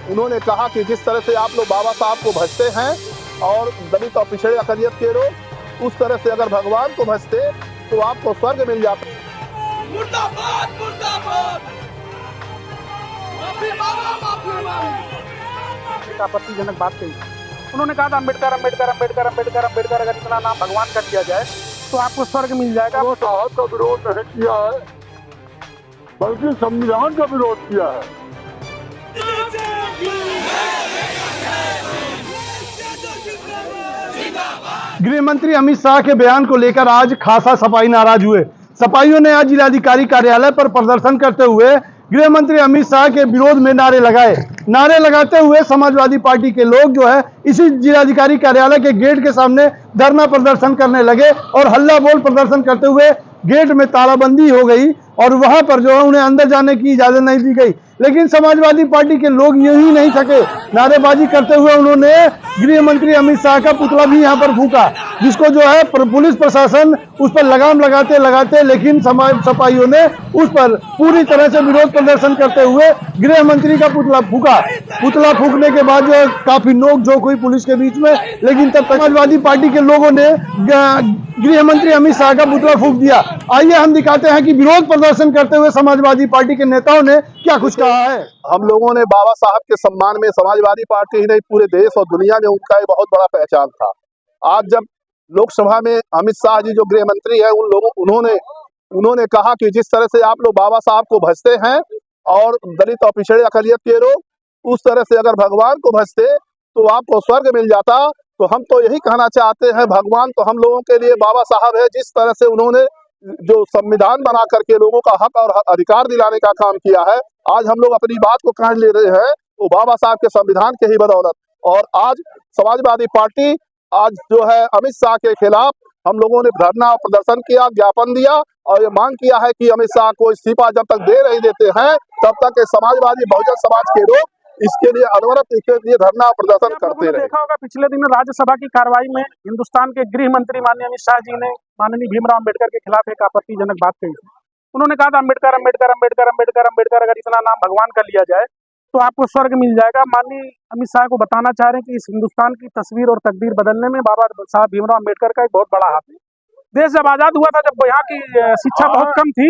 उन्होंने कहा कि जिस तरह से आप लोग बाबा साहब को भजते हैं और दलित और पिछड़े अकलियत के लोग, उस तरह से अगर भगवान को भजते तो आपको स्वर्ग मिल जाता। मुर्दाबाद मुर्दाबाद। आपत्तिजनक बात कही। उन्होंने कहा था अम्बेडकर अम्बेडकर अम्बेडकर अम्बेडकर अम्बेडकर अगर इतना नाम भगवान कर दिया जाए तो आपको स्वर्ग मिल जाएगा। वो साहब का विरोध नहीं किया है, बल्कि संविधान का विरोध किया है। गृह मंत्री अमित शाह के बयान को लेकर आज खासा सपाई नाराज हुए। सपाइयों ने आज जिलाधिकारी कार्यालय पर प्रदर्शन करते हुए गृह मंत्री अमित शाह के विरोध में नारे लगाए। नारे लगाते हुए समाजवादी पार्टी के लोग जो है इसी जिलाधिकारी कार्यालय के गेट के सामने धरना प्रदर्शन करने लगे और हल्ला बोल प्रदर्शन करते हुए गेट में तालाबंदी हो गई और वहां पर जो है उन्हें अंदर जाने की इजाजत नहीं दी गई। लेकिन समाजवादी पार्टी के लोग यही नहीं थके, नारेबाजी करते हुए उन्होंने गृह मंत्री अमित शाह का पुतला भी यहां पर फूंका, जिसको जो है पुलिस प्रशासन उस पर लगाम लगाते लगाते, लेकिन सपाइयों ने उस पर पूरी तरह से विरोध प्रदर्शन करते हुए गृह मंत्री का पुतला फूंका। पुतला फूंकने के बाद जो काफी नोकझोंक हुई पुलिस के बीच में, लेकिन तब समाजवादी पार्टी के लोगों ने गृह मंत्री अमित शाह का पुतला फूंक दिया। आइए हम दिखाते हैं कि विरोध प्रदर्शन करते हुए समाजवादी पार्टी के नेताओं ने क्या कुछ कहा है। हम लोगों ने बाबा साहब के सम्मान में, समाजवादी पार्टी ही नहीं पूरे देश और दुनिया में उनका एक बहुत बड़ा पहचान था। आज जब लोकसभा में अमित शाह जी जो गृह मंत्री है उन्होंने कहा कि जिस तरह से आप लोग बाबा साहब को भजते हैं और दलित और पिछड़े अकलियत के लोग, उस तरह से अगर भगवान को भजते तो आपको स्वर्ग मिल जाता। तो हम तो यही कहना चाहते हैं, भगवान तो हम लोगों के लिए बाबा साहब है। जिस तरह से उन्होंने जो संविधान बना करके लोगों का हक और अधिकार दिलाने का काम किया है, आज हम लोग अपनी बात को कह ले रहे हैं वो बाबा साहब के संविधान के ही बदौलत। और आज समाजवादी पार्टी आज जो है अमित शाह के खिलाफ हम लोगों ने धरना और प्रदर्शन किया, ज्ञापन दिया और ये मांग किया है कि अमित शाह को इस्तीफा जब तक दे नहीं देते हैं तब तक समाजवादी बहुजन समाज के लोग इसके लिए अनवरत इसके लिए धरना प्रदर्शन करते रहे। देखा होगा पिछले दिन राज्यसभा की कार्रवाई में हिंदुस्तान के गृह मंत्री माननीय अमित शाह जी ने माननीय भीमराव अम्बेडकर के खिलाफ एक आपत्तिजनक बात कही। उन्होंने कहा था अम्बेडकर अम्बेडकर अम्बेडकर अम्बेडकर अम्बेडकर अगर इतना नाम भगवान कर लिया जाए तो आपको स्वर्ग मिल जाएगा। माननीय अमित शाह को बताना चाह रहे हैं कि इस हिंदुस्तान की तस्वीर और तकदीर बदलने में बाबा साहब भीमराव अम्बेडकर का एक बहुत बड़ा हाथ है। देश जब आजाद हुआ था, जब यहाँ की शिक्षा बहुत कम थी,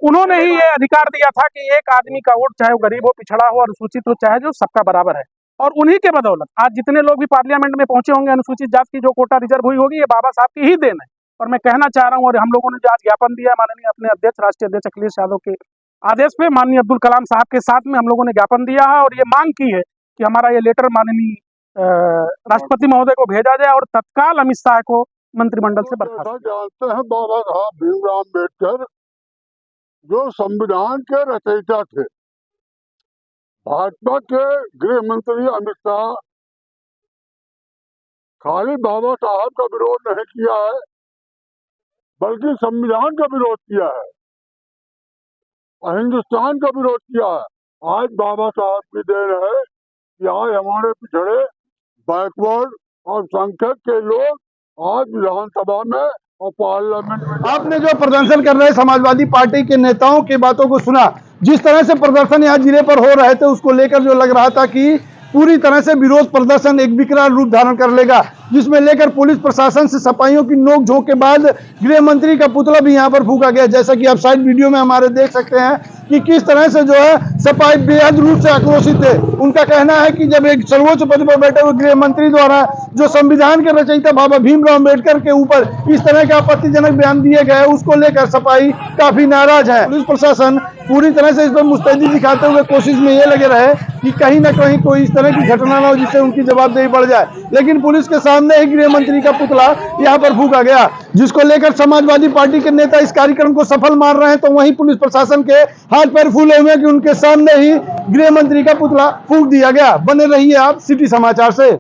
उन्होंने ही ये अधिकार दिया था कि एक आदमी का वोट, चाहे वो गरीब हो, पिछड़ा हो, अनुसूचित हो, चाहे जो सबका बराबर है। और उन्हीं के बदौलत आज जितने लोग भी पार्लियामेंट में पहुंचे होंगे, अनुसूचित जाति की जो कोटा रिजर्व हुई होगी, ये बाबा साहब की ही देन है। और मैं कहना चाह रहा हूँ, और हम लोगों ने जो आज ज्ञापन दिया माननीय अपने अध्यक्ष, राष्ट्रीय अध्यक्ष अखिलेश यादव के आदेश पे, माननीय अब्दुल कलाम साहब के साथ में हम लोगों ने ज्ञापन दिया है और ये मांग की है कि हमारा ये लेटर माननीय राष्ट्रपति महोदय को भेजा जाए और तत्काल अमित शाह को मंत्रिमंडल से बर्खास्त। जानते हैं बाबा साहब भीमराव अम्बेडकर जो संविधान के रचयिता थे। भाजपा के गृह मंत्री अमित शाह खाली बाबा साहब का विरोध नहीं किया है, बल्कि संविधान का विरोध किया है और हिंदुस्तान का विरोध किया है। आज बाबा साहब की देन है कि आज हमारे पिछड़े, बैकवर्ड और संख्यक के लोग आज विधानसभा में और पार्लियामेंट में। आपने जो प्रदर्शन कर रहे समाजवादी पार्टी के नेताओं की बातों को सुना, जिस तरह से प्रदर्शन यहाँ जिले पर हो रहे थे, उसको लेकर जो लग रहा था कि पूरी तरह से विरोध प्रदर्शन एक विकराल रूप धारण कर लेगा, जिसमें लेकर पुलिस प्रशासन से सपाइयों की नोकझोंक के बाद गृह मंत्री का पुतला भी यहां पर फूंका गया। जैसा कि आप साइड वीडियो में हमारे देख सकते हैं कि किस तरह से जो है सपाई बेहद रूप से आक्रोशित थे। उनका कहना है कि जब एक सर्वोच्च पद पर बैठे हुए गृह मंत्री द्वारा जो संविधान के रचयिता बाबा भीमराव अम्बेडकर के ऊपर इस तरह के आपत्तिजनक बयान दिए गए, उसको लेकर सपाई काफी नाराज है। पुलिस प्रशासन पूरी तरह से इस पर मुस्तैदी दिखाते हुए कोशिश में ये लगे रहे कि कहीं ना कहीं कोई इस तरह की घटना ना हो जिससे उनकी जवाबदेही बढ़ जाए। लेकिन पुलिस के सामने ही गृह मंत्री का पुतला यहाँ पर फूंका गया, जिसको लेकर समाजवादी पार्टी के नेता इस कार्यक्रम को सफल मान रहे हैं, तो वहीं पुलिस प्रशासन के हाथ पैर फूले हुए कि उनके सामने ही गृह मंत्री का पुतला फूंक दिया गया। बने रहिए आप सिटी समाचार से।